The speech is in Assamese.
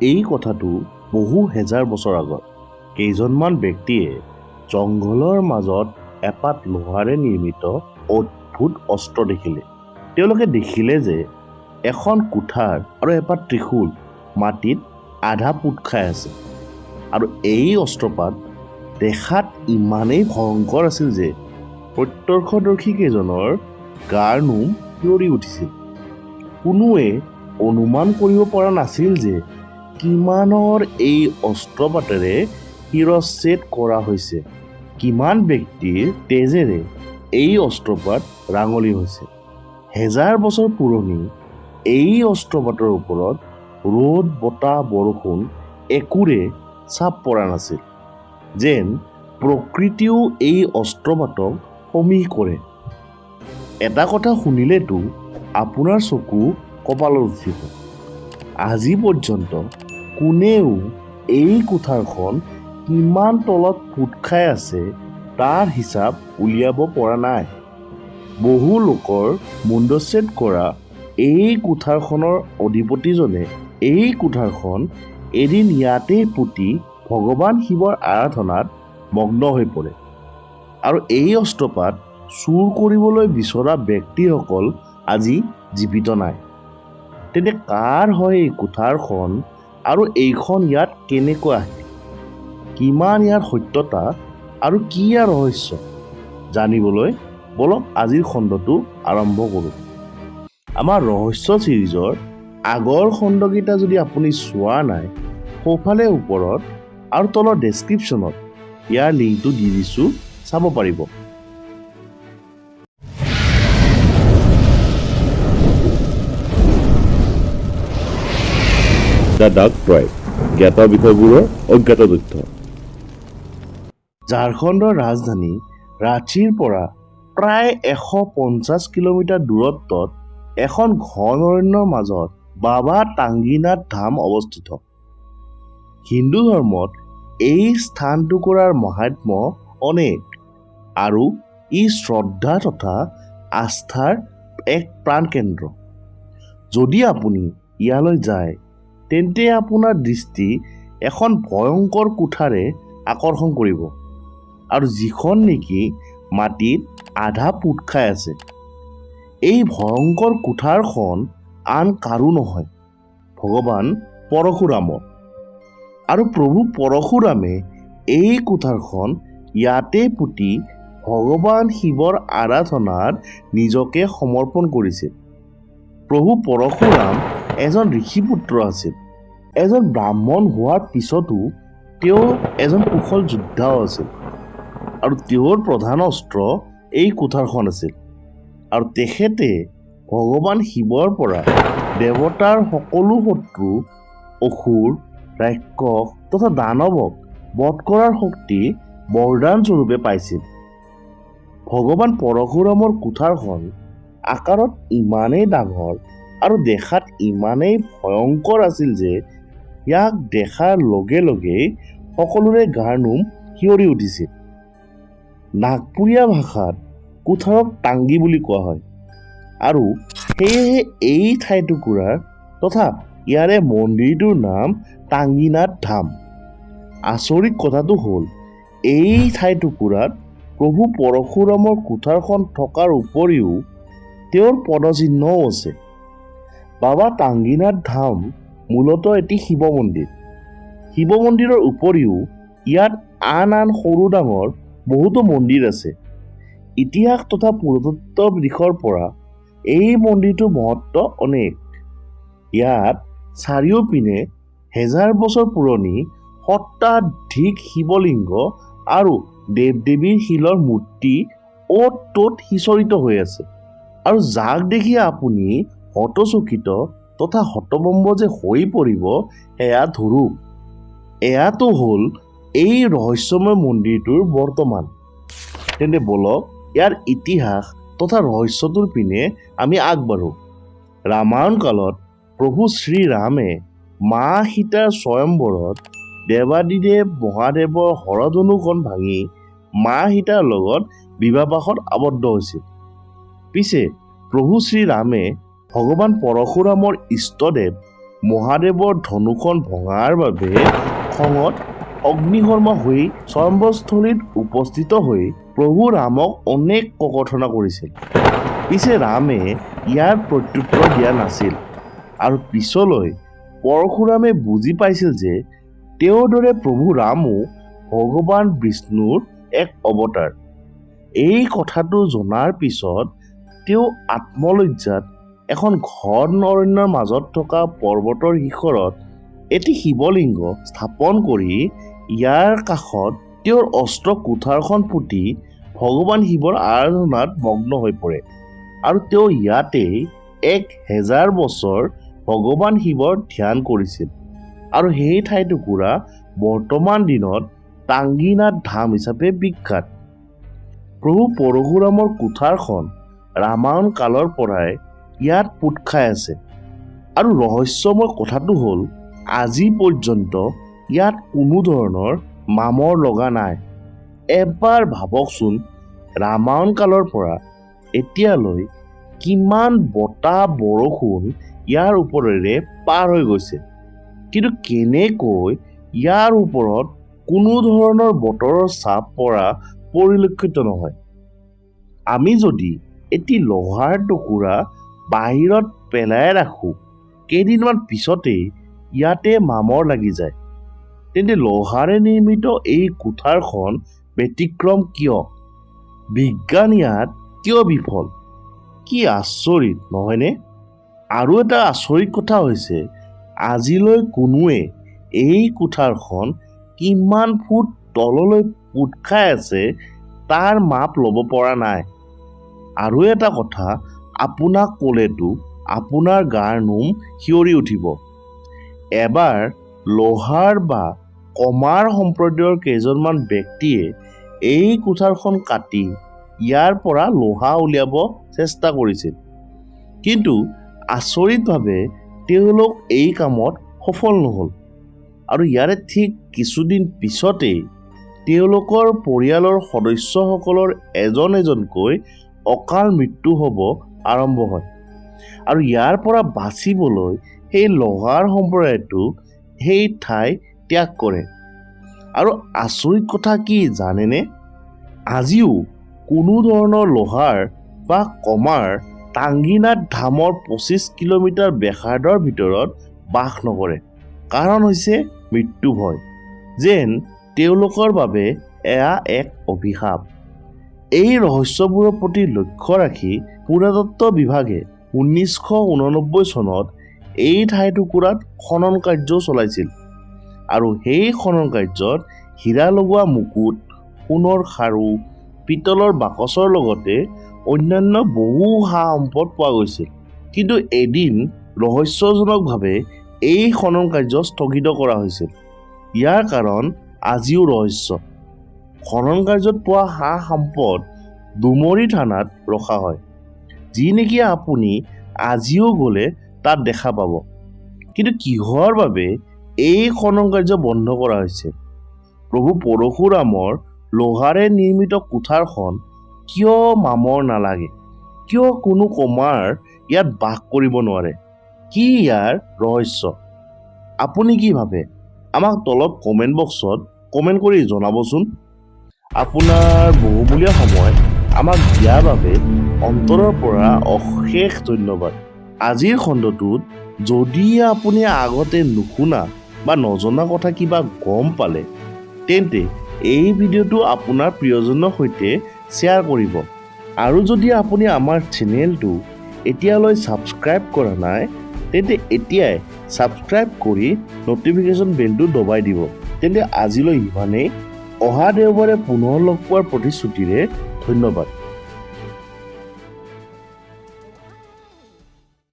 এই কথাটো বহু হেজাৰ বছৰ আগত কেইজনমান ব্যক্তিয়ে জংঘলৰ মাজত এপাত লোহাৰে নিৰ্মিত অদ্ভুত অস্ত্ৰ দেখিলে। তেওঁলোকে দেখিলে যে এখন কুঠাৰ আৰু এপাত ত্ৰিশূল মাটিত আধা পোত খাই আছে। আৰু এই অস্ত্ৰপাত দেখাত ইমানেই ভয়ংকৰ আছিল যে প্ৰত্যক্ষদৰ্শী কেইজনৰ গাৰ নোম শিয়ৰি উঠিছিল। কোনোৱে অনুমান কৰিব পৰা নাছিল যে কিমানৰ এই অস্ত্ৰপাতেৰে শিৰচ্ছেদ কৰা হৈছে, কিমান ব্যক্তিৰ তেজেৰে এই অস্ত্ৰপাত ৰাঙলী হৈছে। হেজাৰ বছৰ পুৰণি এই অস্ত্ৰপাতৰ ওপৰত ৰ'দ, বতাহ, বৰষুণ একোৰে চাপ পৰা নাছিল, যেন প্ৰকৃতিও এই অস্ত্ৰপাতক সমীহ কৰে। এটা কথা শুনিলেতো আপোনাৰ চকু কপালত উঠিব। আজি পৰ্যন্ত কোনেও এই কুঠাৰখন কিমান তলত পোত খাই আছে তাৰ হিচাপ উলিয়াব পৰা নাই। বহু লোকৰ মুণ্ডচ্ছেদ কৰা এই কুঠাৰখনৰ অধিপতিজনে এই কুঠাৰখন এদিন ইয়াতেই পুতি ভগৱান শিৱৰ আৰাধনাত মগ্ন হৈ পৰে। আৰু এই অস্ত্ৰপাত চুৰ কৰিবলৈ বিচৰা ব্যক্তিসকল আজি জীৱিত নাই। তেন্তে কাৰ হয় এই কুঠাৰখন আৰু এইখন ইয়াত কেনেকৈ আহিল? কিমান ইয়াৰ সত্যতা আৰু কি ইয়াৰ ৰহস্য জানিবলৈ বলক আজিৰ খণ্ডটো আৰম্ভ কৰোঁ। আমাৰ ৰহস্য চিৰিজৰ আগৰ খণ্ডকেইটা যদি আপুনি চোৱা নাই, সোঁফালে ওপৰত আৰু তলৰ ডেছক্ৰিপশ্যনত ইয়াৰ লিংকটো দি দিছোঁ, চাব পাৰিব। দ্য ডাৰ্ক ট্ৰাইব, জ্ঞাত বিষয়বোৰৰ অজ্ঞাত তথ্য। ঝাৰখণ্ডৰ ৰাজধানী ৰাঁচীৰ পৰা প্ৰায় 150 কিলোমিটাৰ দূৰত্বত এখন ঘন অৰণ্যৰ মাজত বাবা টাংগিনাথ ধাম অৱস্থিত। হিন্দু ধৰ্মত এই স্থানটুকুৰাৰ মহাত্ম্য অনেক আৰু ই শ্ৰদ্ধা তথা আস্থাৰ এক প্ৰাণকেন্দ্ৰ। যদি আপুনি ইয়ালৈ যায় তেন্তে আপোনাৰ দৃষ্টি এখন ভয়ংকৰ কোঠাৰে আকৰ্ষণ কৰিব, আৰু যিখন নেকি মাটিত আধা পোত খাই আছে। এই ভয়ংকৰ কোঠাৰখন আন কাৰো নহয়, ভগৱান পৰশুৰামৰ। আৰু প্ৰভু পৰশুৰামে এই কোঠাৰখন ইয়াতে পুতি ভগৱান শিৱৰ আৰাধনাত নিজকে সমৰ্পণ কৰিছিল। প্ৰভু পৰশুৰাম এজন ঋষিপুত্ৰ আছিল। এজন ব্ৰাহ্মণ হোৱাৰ পিছতো তেওঁ এজন কুশল যোদ্ধাও আছিল, আৰু তেওঁৰ প্ৰধান অস্ত্ৰ এই কুঠাৰখন আছিল। আৰু তেখেতে ভগৱান শিৱৰ পৰা দেৱতাৰ সকলো শত্ৰু, অসুৰ, ৰাক্ষস তথা দানৱক বধ কৰাৰ শক্তি বৰদান স্বৰূপে পাইছিল। ভগৱান পৰশুৰামৰ কুঠাৰখন আকাৰত ইমানেই ডাঙৰ আৰু দেখাত ইমানেই ভয়ংকৰ আছিল যে ইয়াক দেখাৰ লগে লগেই সকলোৰে গাৰ নোম শিয়ৰি উঠিছিল। নাগপুৰীয়া ভাষাত কুঠাৰক টাংগি বুলি কোৱা হয়, আৰু সেয়েহে এই ঠাইটুকুৰাৰ তথা ইয়াৰে মন্দিৰটোৰ নাম টাংগিনাথ ধাম। আচৰিত কথাটো হ'ল, এই ঠাইটুকুৰাত প্ৰভু পৰশুৰামৰ কুঠাৰখন থকাৰ উপৰিও তেওঁৰ পদচিহ্নও আছে। বাবা টাংগিনাথ ধাম মূলতঃ এটি শিৱ মন্দিৰ। শিৱ মন্দিৰৰ উপৰিও ইয়াত আন আন সৰু ডাঙৰ বহুতো মন্দিৰ আছে। ইতিহাস তথা পুৰাতত্ত্ব দিশৰ পৰা এই মন্দিৰটোৰ মহত্ব অনেক। ইয়াত চাৰিওপিনে হেজাৰ বছৰ পুৰণি শতাধিক শিৱলিংগ আৰু দেৱ দেৱীৰ শিলৰ মূৰ্তি অ'ত ত'ত সিঁচৰিত হৈ আছে, আৰু যাক দেখি আপুনি হতচকিত তথা হতভম্ব যে হৈ পৰিব সেয়া ধৰো। এয়াতো হ'ল এই ৰহস্যময় মন্দিৰটোৰ বৰ্তমান। তেন্তে বলক ইয়াৰ ইতিহাস তথা ৰহস্যটোৰ পিনে আমি আগবাঢ়ো। ৰামায়ণ কালত প্ৰভু শ্ৰীৰামে মা সীতাৰ স্বয়ম্বৰত দেৱাদিদেৱ মহাদেৱৰ হৰধনুখন ভাঙি মা সীতাৰ লগত বিবাহপাশত আবদ্ধ হৈছিল। পিছে প্ৰভু শ্ৰীৰামে ভগৱান পৰশুৰামৰ ইষ্টদেৱ মহাদেৱৰ ধনুখন ভঙাৰ বাবে খঙত অগ্নিশৰ্মা হৈ স্বয়ম্বৰস্থলীত উপস্থিত হৈ প্ৰভু ৰামক অনেক ককৰ্থনা কৰিছিল। পিছে ৰামে ইয়াৰ প্ৰত্যুত্তৰ দিয়া নাছিল আৰু পিছলৈ পৰশুৰামে বুজি পাইছিল যে তেওঁৰ দৰে প্ৰভু ৰামো ভগৱান বিষ্ণুৰ এক অৱতাৰ। এই কথাটো জনাৰ পিছত তেওঁ আত্মলজ্জাত এখন ঘন অৰণ্যৰ মাজত থকা পৰ্বতৰ শিখৰত এটি শিৱলিংগ স্থাপন কৰি ইয়াৰ কাষত তেওঁৰ অস্ত্ৰ কুঠাৰখন পুতি ভগৱান শিৱৰ আৰাধনাত মগ্ন হৈ পৰে আৰু তেওঁ ইয়াতেই 1000 বছৰ ভগৱান শিৱৰ ধ্যান কৰিছিল আৰু সেই ঠাইটুকুৰা বৰ্তমান দিনত টাংগিনাথ ধাম হিচাপে বিখ্যাত। প্ৰভু পৰশুৰামৰ কুঠাৰখন ৰামায়ণ কালৰ পৰাই ইয়াত পোত খাই আছে আৰু ৰহস্যময় কথাটো হ'ল আজি পৰ্যন্ত ইয়াত কোনো ধৰণৰ মামৰ লগা নাই। এবাৰ ভাবকচোন, ৰামায়ণ কালৰ পৰা এতিয়ালৈ কিমান বতাহ বৰষুণ ইয়াৰ ওপৰেৰে পাৰ হৈ গৈছে, কিন্তু কেনেকৈ ইয়াৰ ওপৰত কোনো ধৰণৰ বতৰৰ চাপ পৰা পৰিলক্ষিত নহয়। আমি যদি এটি লোহাৰ টুকুৰা বাহিৰত পেলাই ৰাখোঁ, কেইদিনমান পিছতেই ইয়াতে মামৰ লাগি যায়, তেন্তে লোহাৰে নিৰ্মিত এই কুঠাৰখন ব্যতিক্ৰম কিয়? বিজ্ঞান ইয়াত কিয় বিফল? কি আচৰিত নহয়নে? আৰু এটা আচৰিত কথা হৈছে আজিলৈ কোনোৱে এই কুঠাৰখন কিমান ফুট তললৈ পোত খাই আছে তাৰ মাপ ল'ব পৰা নাই। আৰু এটা কথা আপোনাক ক'লেতো আপোনাৰ গাৰ নোম শিয়ৰি উঠিব। এবাৰ লোহাৰ বা কমাৰ সম্প্ৰদায়ৰ কেইজনমান ব্যক্তিয়ে এই কুঠাৰখন কাটি ইয়াৰ পৰা লোহা উলিয়াব চেষ্টা কৰিছিল, কিন্তু আচৰিতভাৱে তেওঁলোক এই কামত সফল নহ'ল আৰু ইয়াৰে ঠিক কিছুদিন পিছতেই তেওঁলোকৰ পৰিয়ালৰ সদস্যসকলৰ এজন এজনকৈ অকাল মৃত্যু হ'ব আৰম্ভ হয় আৰু ইয়াৰ পৰা বাচিবলৈ সেই লোহাৰ সম্প্ৰদায়টো সেই ঠাই ত্যাগ কৰে। আৰু আচৰিত কথা কি জানেনে? আজিও কোনো ধৰণৰ লোহাৰ বা কমাৰ টাংগিনাথ ধামৰ 25 কিলোমিটাৰ ব্যাসাৰ্ধৰ ভিতৰত বাস নকৰে। কাৰণ হৈছে মৃত্যু ভয়, যেন তেওঁলোকৰ বাবে এয়া এক অভিশাপ। এই ৰহস্যবোৰৰ প্ৰতি লক্ষ্য ৰাখি পুৰাতত্ত্ব বিভাগে 1989 চনত এই ঠাইটুকুৰাত খনন কাৰ্য চলাইছিল আৰু সেই খনন কাৰ্যত হীৰা লগোৱা মুকুট, সোণৰ খাৰু, পিতলৰ বাকচৰ লগতে অন্যান্য বহু সা সম্পদ পোৱা গৈছিল। কিন্তু এদিন ৰহস্যজনকভাৱে এই খনন কাৰ্য স্থগিত কৰা হৈছিল। ইয়াৰ কাৰণ আজিও ৰহস্য। খনন কাৰ্যত পোৱা সা সম্পদ ডুমৰি থানাত ৰখা হয়, যি নেকি আপুনি আজিও গ'লে তাত দেখা পাব। কিন্তু কিহৰ বাবে এই খনন কাৰ্য বন্ধ কৰা হৈছে? প্ৰভু পৰশুৰামৰ লোহাৰে নিৰ্মিত কুঠাৰখন কিয় মামৰ নালাগে? কিয় কোনো কমাৰ ইয়াত বাস কৰিব নোৱাৰে? কি ইয়াৰ ৰহস্য? আপুনি কি ভাবে? আমাক তলত কমেণ্ট বক্সত কমেণ্ট কৰি জনাবচোন। আপোনাৰ বহুমূলীয়া সময় আমাক দিয়াৰ বাবে অন্তৰৰ পৰা অশেষ ধন্যবাদ। আজিৰ খণ্ডটোত যদি আপুনি আগতে নুশুনা বা নজনা কথা কিবা গম পালে, তেন্তে এই ভিডিঅ'টো আপোনাৰ প্ৰিয়জনৰ সৈতে শ্বেয়াৰ কৰিব। আৰু যদি আপুনি আমাৰ চেনেলটো এতিয়ালৈ ছাবস্ক্ৰাইব কৰা নাই, তেন্তে এতিয়াই ছাবস্ক্ৰাইব কৰি ন'টিফিকেশ্যন বেলটো দবাই দিব। তেন্তে আজিলৈ ইমানেই। অহা দেওবাৰে পুনৰ লগ পোৱাৰ প্ৰতিশ্ৰুতিৰে ধন্যবাদ।